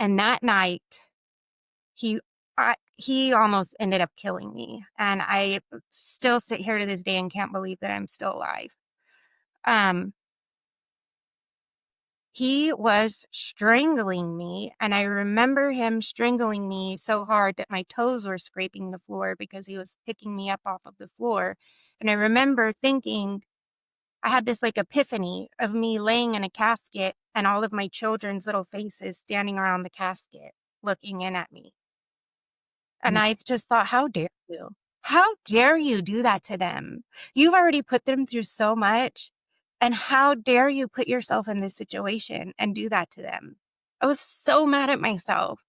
And that night, he he almost ended up killing me, and I still sit here to this day and can't believe that I'm still alive. Um, he was strangling me, and I remember him strangling me so hard that my toes were scraping the floor because he was picking me up off of the floor, and I remember thinking I had this, like, epiphany of me laying in a casket and all of my children's little faces standing around the casket looking in at me. And Mm. I just thought, "How dare you? How dare you do that to them? You've already put them through so much, and how dare you put yourself in this situation and do that to them?" I was so mad at myself.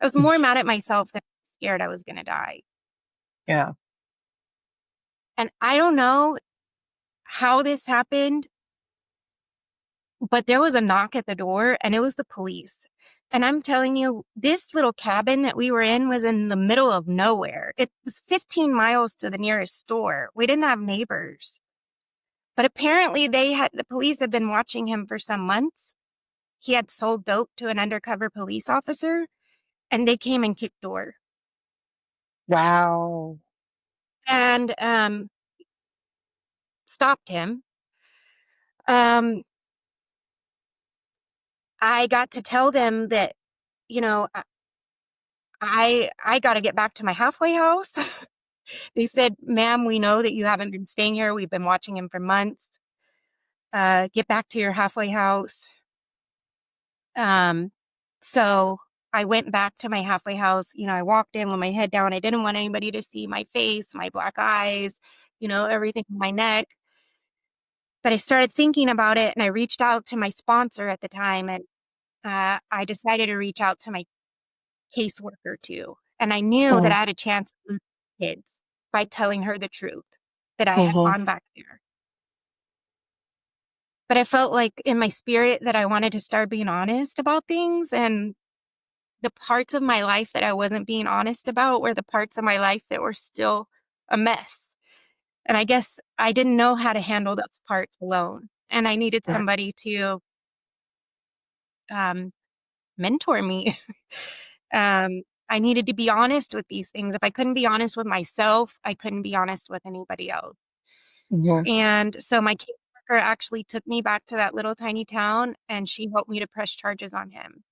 I was more mad at myself than scared I was gonna die. Yeah. And I don't know how this happened, but there was a knock at the door, and it was the police. And I'm telling you, this little cabin that we were in was in the middle of nowhere. It was 15 miles to the nearest store. We didn't have neighbors. But apparently the police had been watching him for some months. He had sold dope to an undercover police officer, and they came and kicked door. Wow. And stopped him. Um, I got to tell them that, you know, I got to get back to my halfway house. They said, "Ma'am, we know that you haven't been staying here. We've been watching him for months. Get back to your halfway house." Um, so I went back to my halfway house. I walked in with my head down. I didn't want anybody to see my face, my black eyes, everything in my neck. But I started thinking about it, and I reached out to my sponsor at the time, and I decided to reach out to my caseworker too. And I knew that Mm. I had a chance to lose kids by telling her the truth, that I had Mhm. gone back there. But I felt like in my spirit that I wanted to start being honest about things, and the parts of my life that I wasn't being honest about were the parts of my life that were still a mess. And I guess I didn't know how to handle those parts alone. And I needed Right. somebody to um, mentor me. I needed to be honest with these things. If I couldn't be honest with myself, I couldn't be honest with anybody else. Mhm. And so my caseworker actually took me back to that little tiny town, and she helped me to press charges on him.